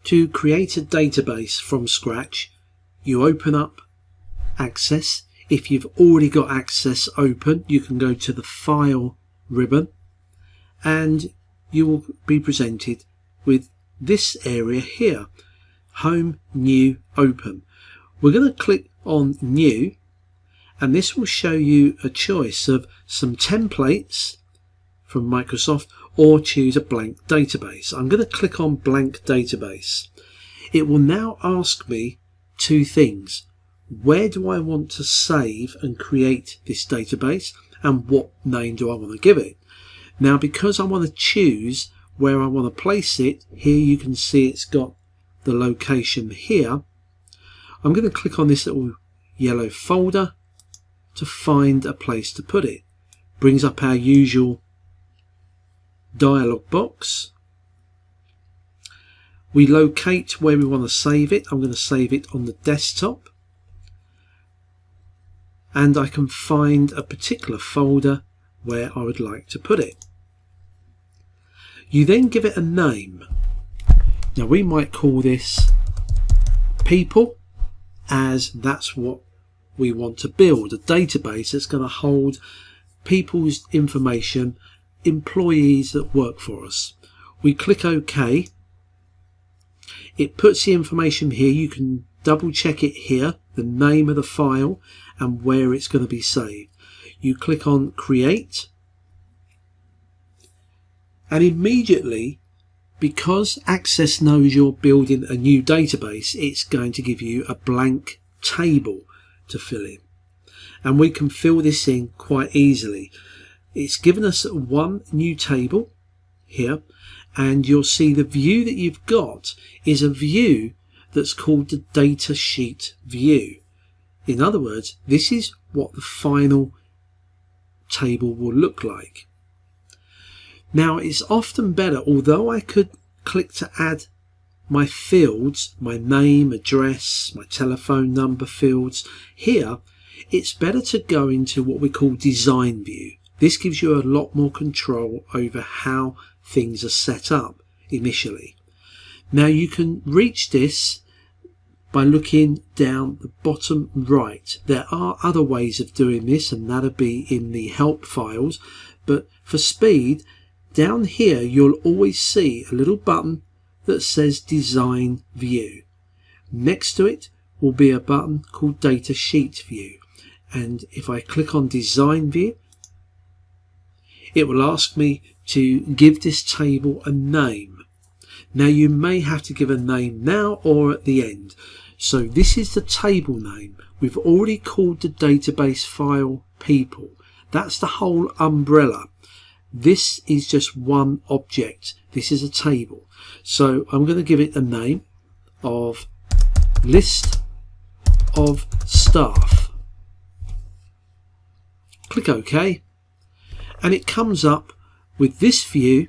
To create a database from scratch, you open up Access. If you've already got Access open, you can go to the File ribbon and you will be presented with this area here, Home, New, Open. We're going to click on New, and this will show you a choice of some templates from Microsoft, or choose a blank database. I'm going to click on blank database. It will now ask me two things. Where do I want to save and create this database, and what name do I want to give it? Now, because I want to choose where I want to place it, here you can see it's got the location here. I'm going to click on this little yellow folder to find a place to put it. Brings up our usual dialog box. We locate where we want to save it. I'm going to save it on the desktop, and I can find a particular folder where I would like to put it. You then give it a name. Now we might call this People, as that's what we want to build, a database that's going to hold people's information, employees that work for us. We click OK. It puts the information here. You can double check it here, the name of the file and where it's going to be saved. You click on Create, and immediately, because Access knows you're building a new database, it's going to give you a blank table to fill in, and we can fill this in quite easily. It's given us one new table here, and you'll see the view that you've got is a view that's called the data sheet view. In other words, this is what the final table will look like. Now, it's often better, although I could click to add my fields, my name, address, my telephone number fields here, it's better to go into what we call design view. This gives you a lot more control over how things are set up initially. Now you can reach this by looking down the bottom right. There are other ways of doing this, and that'll be in the help files, but for speed, down here you'll always see a little button that says Design View. Next to it will be a button called Data Sheet View, and if I click on Design View, it will ask me to give this table a name. Now you may have to give a name now or at the end. So this is the table name. We've already called the database file People. That's the whole umbrella. This is just one object. This is a table. So I'm going to give it a name of List of Staff. Click OK, and it comes up with this view.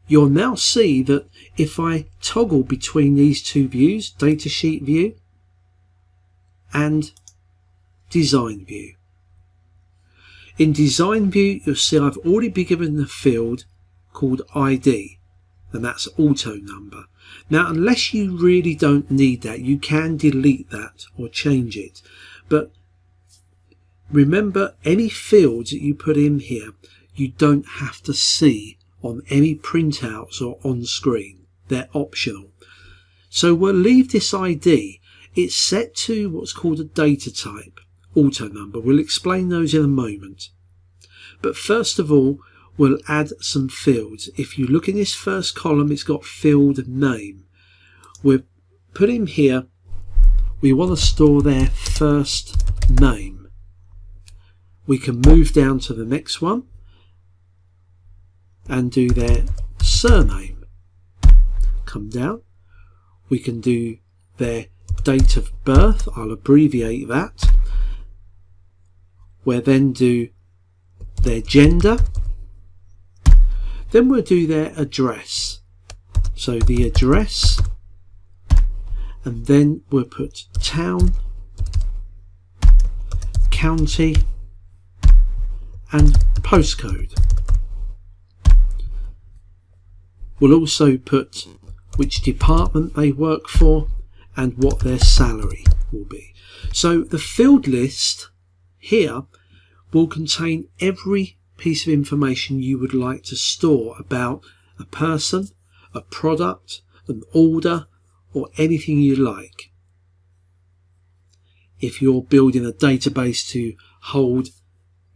You'll now see that if I toggle between these two views, Data Sheet View and Design View. In Design View, you'll see I've already been given a field called ID, and that's auto number. Now, unless you really don't need that, you can delete that or change it. But remember, any fields that you put in here, you don't have to see on any printouts or on screen. They're optional. So we'll leave this ID. It's set to what's called a data type, auto number. We'll explain those in a moment. But first of all, we'll add some fields. If you look in this first column, it's got field name. We'll put in here, we want to store their first name. We can move down to the next one and do their surname. Come down. We can do their date of birth. I'll abbreviate that. We'll then do their gender. Then we'll do their address. So the address, and then we'll put town, county and postcode. We'll also put which department they work for, and what their salary will be. So the field list here will contain every piece of information you would like to store about a person, a product, an order, or anything you like. If you're building a database to hold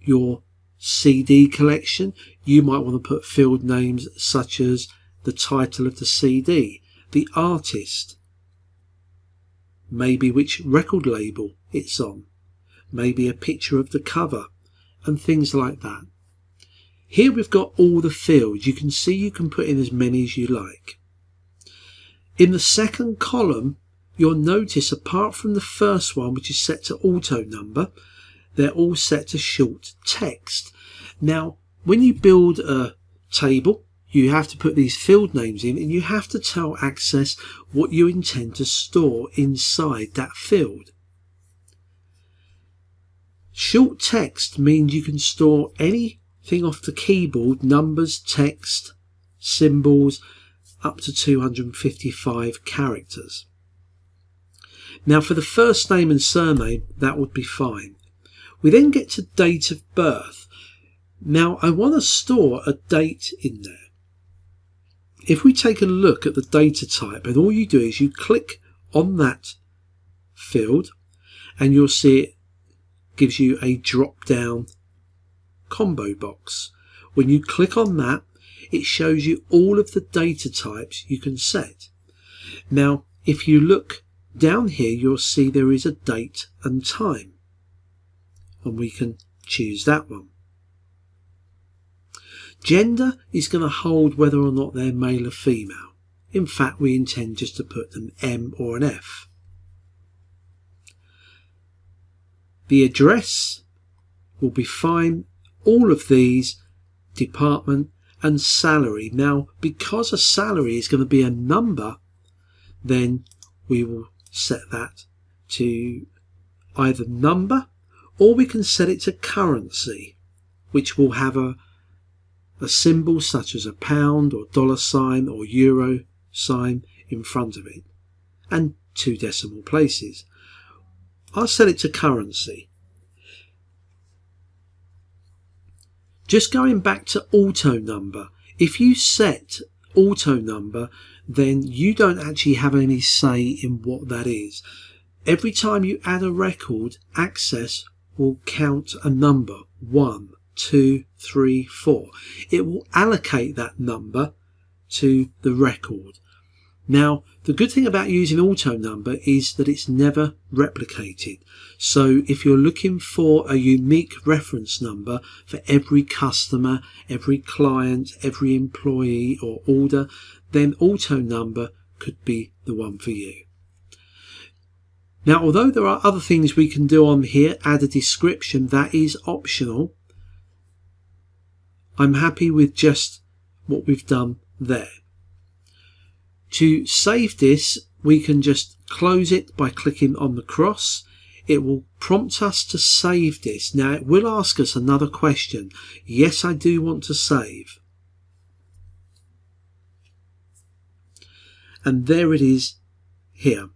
your CD collection, you might want to put field names such as the title of the CD, the artist, maybe which record label it's on, maybe a picture of the cover, and things like that. Here we've got all the fields. You can see you can put in as many as you like. In the second column, you'll notice apart from the first one, which is set to auto number, they're all set to short text. Now, when you build a table, you have to put these field names in, and you have to tell Access what you intend to store inside that field. Short text means you can store anything off the keyboard, numbers, text, symbols, up to 255 characters. Now for the first name and surname, that would be fine. We then get to date of birth. Now I want to store a date in there. If we take a look at the data type, and all you do is you click on that field, and you'll see it gives you a drop down combo box. When you click on that, it shows you all of the data types you can set. Now if you look down here, you'll see there is a date and time, and we can choose that one. Gender is going to hold whether or not they're male or female. In fact, we intend just to put an M or an F. The address will be fine. All of these, department and salary. Now, because a salary is going to be a number, then we will set that to either number, or we can set it to currency, which will have a symbol such as a pound or dollar sign or euro sign in front of it, and 2 decimal places. I'll set it to currency. Just going back to auto number, if you set auto number, then you don't actually have any say in what that is. Every time you add a record, Access will count a number, 1, 2, 3, 4. It will allocate that number to the record. Now, the good thing about using auto number is that it's never replicated. So if you're looking for a unique reference number for every customer, every client, every employee or order, then auto number could be the one for you. Now, although there are other things we can do on here, add a description, that is optional. I'm happy with just what we've done there. To save this, we can just close it by clicking on the cross. It will prompt us to save this. Now it will ask us another question. Yes, I do want to save. And there it is here.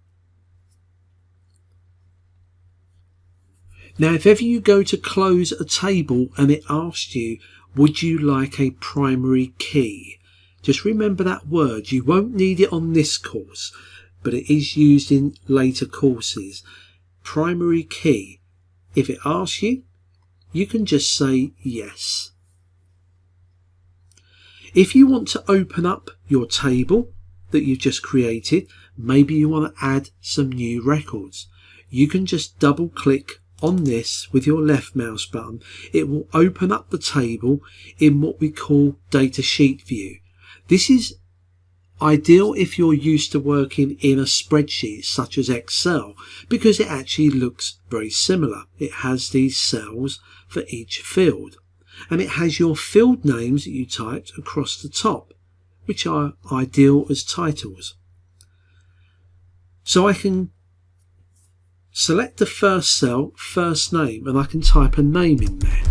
Now if ever you go to close a table and it asks you, would you like a primary key? Just remember that word. You won't need it on this course, but it is used in later courses. Primary key. If it asks you, you can just say yes. If you want to open up your table that you've just created, maybe you want to add some new records, you can just double click on this with your left mouse button. It will open up the table in what we call data sheet view. This is ideal if you're used to working in a spreadsheet such as Excel, because it actually looks very similar. It has these cells for each field, and it has your field names that you typed across the top, which are ideal as titles. So I can select the first cell, first name, and I can type a name in there.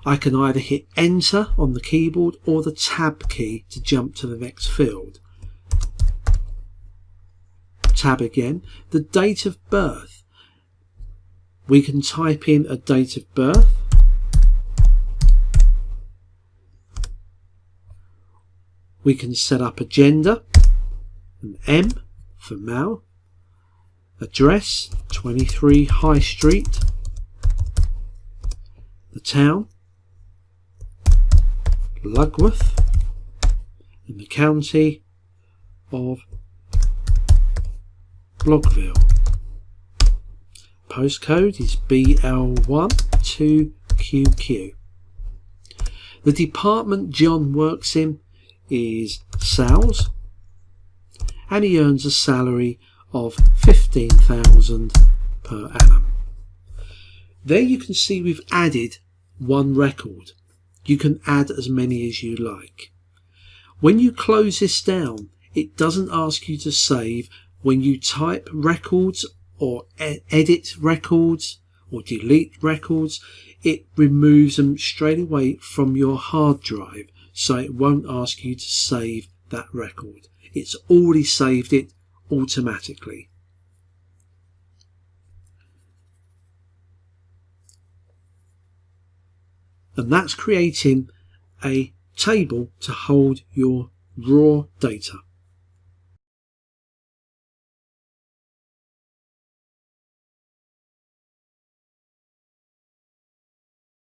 I can either hit enter on the keyboard or the tab key to jump to the next field. tab again, the date of birth. We can type in a date of birth. We can set up a gender, an M for male, address 23 High Street, the town, Lugworth, in the county of Blogville. Postcode is BL1 2QQ. The department John works in is sales, and he earns a salary of £15,000 per annum. There you can see we've added one record. You can add as many as you like. When you close this down, it doesn't ask you to save. When you type records or edit records or delete records, it removes them straight away from your hard drive, so it won't ask you to save that record. It's already saved it automatically. And that's creating a table to hold your raw data.